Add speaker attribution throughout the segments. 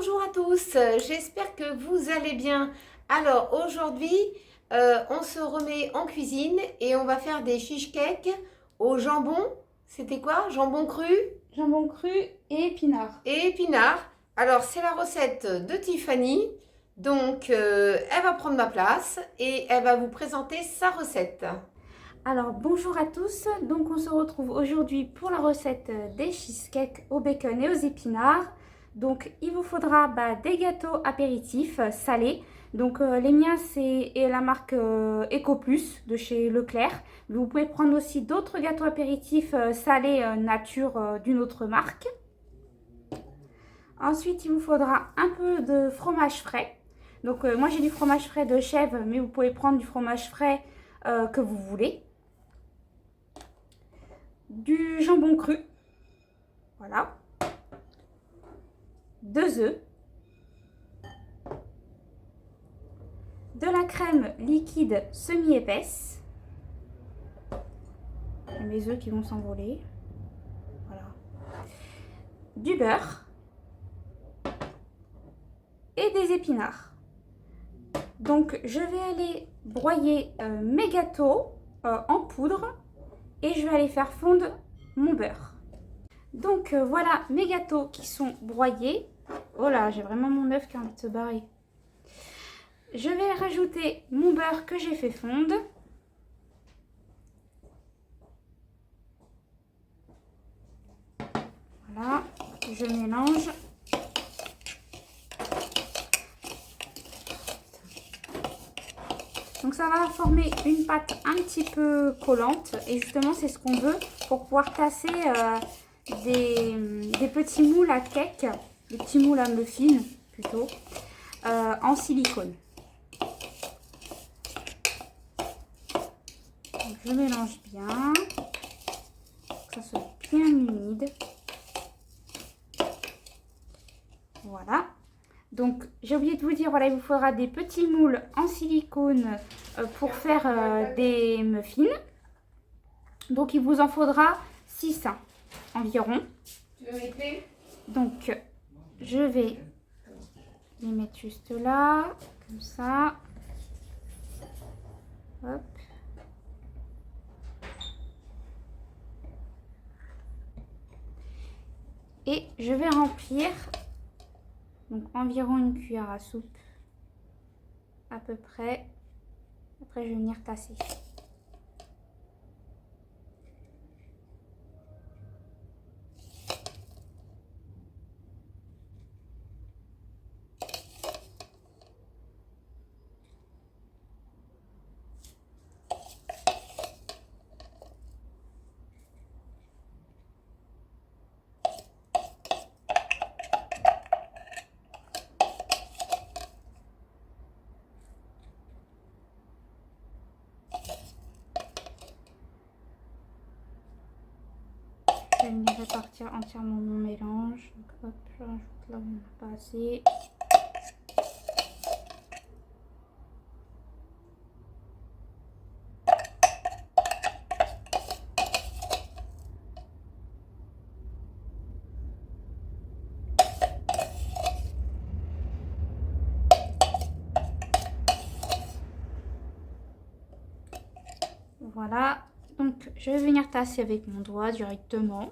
Speaker 1: Bonjour à tous, j'espère que vous allez bien. Alors aujourd'hui, on se remet en cuisine et on va faire des cheesecakes au jambon. C'était quoi? Jambon cru
Speaker 2: Jambon cru et épinards.
Speaker 1: et épinards. Alors c'est la recette de Tiffany. Donc elle va prendre ma place et elle va vous présenter sa recette.
Speaker 2: Alors bonjour à tous, donc on se retrouve aujourd'hui pour la recette des cheesecakes au bacon et aux épinards. Donc il vous faudra des gâteaux apéritifs salés. Donc les miens c'est la marque EcoPlus de chez Leclerc. Mais vous pouvez prendre aussi d'autres gâteaux apéritifs salés nature d'une autre marque. Ensuite il vous faudra un peu de fromage frais. Donc moi j'ai du fromage frais de chèvre, mais vous pouvez prendre du fromage frais que vous voulez. Du jambon cru, voilà, 2 œufs, de la crème liquide semi-épaisse, mes œufs qui vont s'envoler, voilà, du beurre et des épinards. Donc je vais aller broyer mes gâteaux en poudre et je vais aller faire fondre mon beurre. Donc voilà mes gâteaux qui sont broyés. Oh là, j'ai vraiment mon œuf qui a envie de se barrer. Je vais rajouter mon beurre que j'ai fait fondre. Voilà, je mélange. Donc ça va former une pâte un petit peu collante et justement c'est ce qu'on veut pour pouvoir tasser des petits moules à cake, des petits moules à muffins plutôt, en silicone. Donc je mélange bien, que ça soit bien humide. Voilà. Donc j'ai oublié de vous dire, voilà, il vous faudra des petits moules en silicone pour faire des muffins. Donc il vous en faudra 6 environ. Donc je vais les mettre juste là, comme ça. Hop. Et je vais remplir donc environ une cuillère à soupe à peu près. Après je vais venir tasser. Je vais venir répartir entièrement mon mélange. Donc hop, je rajoute là où on n'a pas assez. Voilà, donc je vais venir tasser avec mon doigt directement.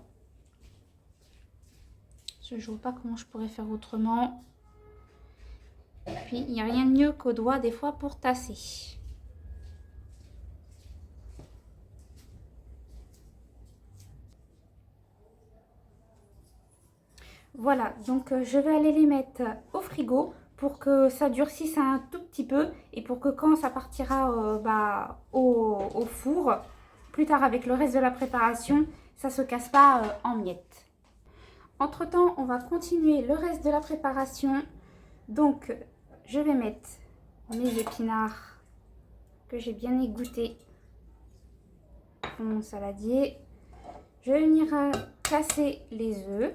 Speaker 2: Je ne vois pas comment je pourrais faire autrement. Puis il n'y a rien de mieux qu'au doigt des fois pour tasser. Voilà, donc je vais aller les mettre au frigo pour que ça durcisse un tout petit peu et pour que quand ça partira au four, plus tard avec le reste de la préparation, ça ne se casse pas en miettes. Entre temps, on va continuer le reste de la préparation. Donc, je vais mettre mes épinards que j'ai bien égouttés dans mon saladier. Je vais venir casser les œufs.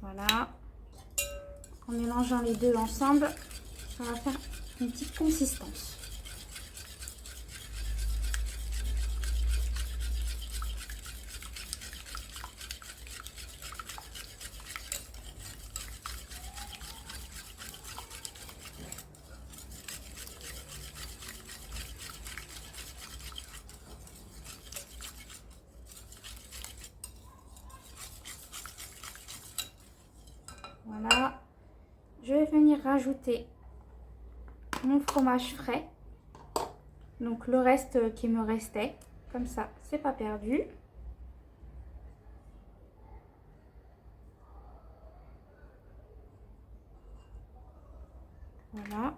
Speaker 2: Voilà. En mélangeant les deux ensemble, ça va faire une petite consistance. venir rajouter mon fromage frais. Donc le reste qui me restait. Comme ça, c'est pas perdu. Voilà.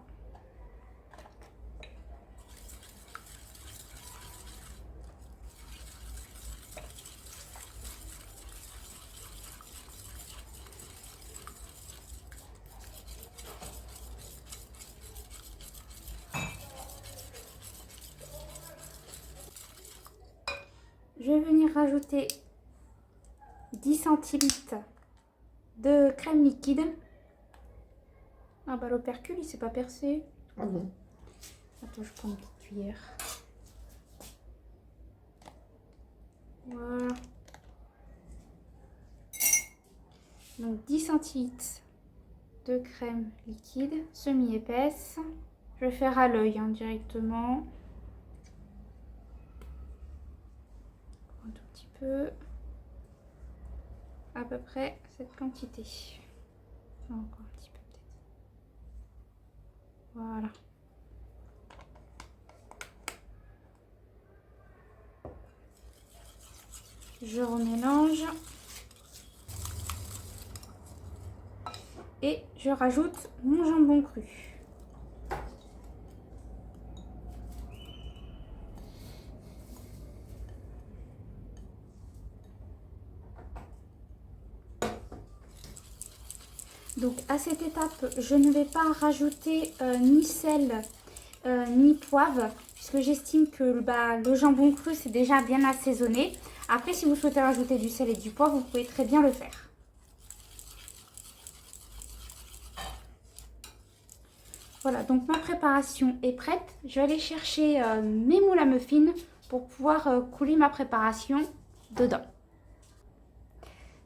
Speaker 2: Je vais venir rajouter 10 centilitres de crème liquide. Ah bah l'opercule il s'est pas percé.
Speaker 1: Ah bon.
Speaker 2: Attends, je prends une petite cuillère. Voilà. Donc 10 centilitres de crème liquide semi-épaisse. Je vais faire à l'œil hein, directement. Un tout petit peu. À peu près cette quantité. Encore un petit peu peut-être. Voilà. Je remélange. Et je rajoute mon jambon cru. Donc à cette étape, je ne vais pas rajouter ni sel ni poivre, puisque j'estime que le jambon cru c'est déjà bien assaisonné. Après, si vous souhaitez rajouter du sel et du poivre, vous pouvez très bien le faire. Voilà, donc ma préparation est prête. Je vais aller chercher mes moules à muffins pour pouvoir couler ma préparation dedans.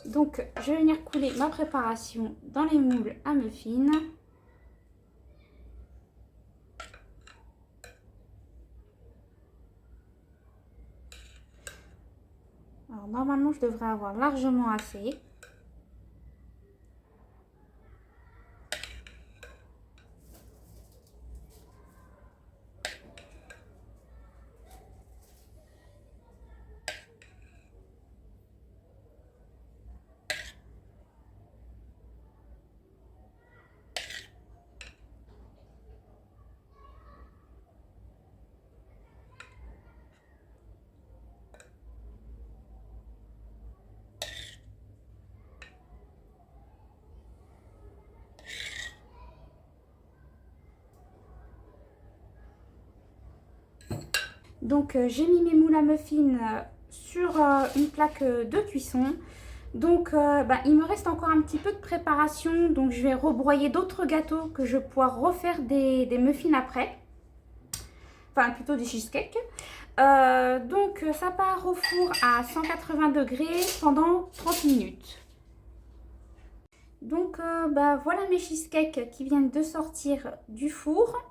Speaker 2: Donc, je vais venir couler ma préparation dans les moules à muffins. Alors, normalement, je devrais avoir largement assez. Donc j'ai mis mes moules à muffins sur une plaque de cuisson. Donc il me reste encore un petit peu de préparation. Donc je vais rebroyer d'autres gâteaux que je vais pouvoir refaire des muffins après. Enfin plutôt des cheesecakes. Donc ça part au four à 180 degrés pendant 30 minutes. Donc voilà mes cheesecakes qui viennent de sortir du four.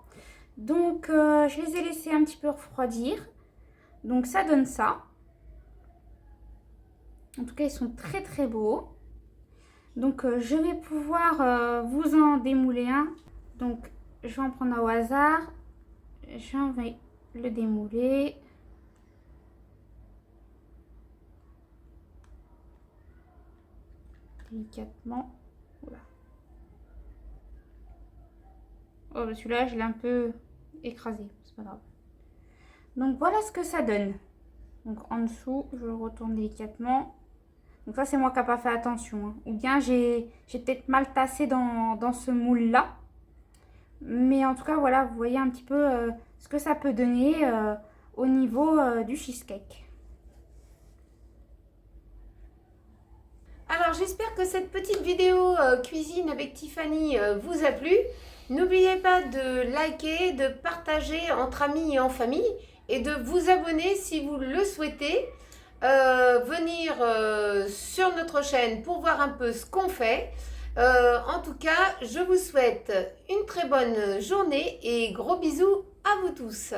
Speaker 2: Donc je les ai laissés un petit peu refroidir. Donc ça donne ça. En tout cas ils sont très très beaux. Donc je vais pouvoir vous en démouler un. Donc je vais en prendre un au hasard. Je vais le démouler. Délicatement. Voilà. Oh, celui-là, je l'ai un peu écrasé. C'est pas grave. Donc, voilà ce que ça donne. Donc, en dessous, je le retourne délicatement. Donc, ça, c'est moi qui n'ai pas fait attention. Hein. Ou bien, j'ai peut-être mal tassé dans ce moule-là. Mais en tout cas, voilà, vous voyez un petit peu ce que ça peut donner au niveau du cheesecake.
Speaker 1: Alors j'espère que cette petite vidéo cuisine avec Tiffany vous a plu. N'oubliez pas de liker, de partager entre amis et en famille et de vous abonner si vous le souhaitez. Venir sur notre chaîne pour voir un peu ce qu'on fait. En tout cas, je vous souhaite une très bonne journée et gros bisous à vous tous.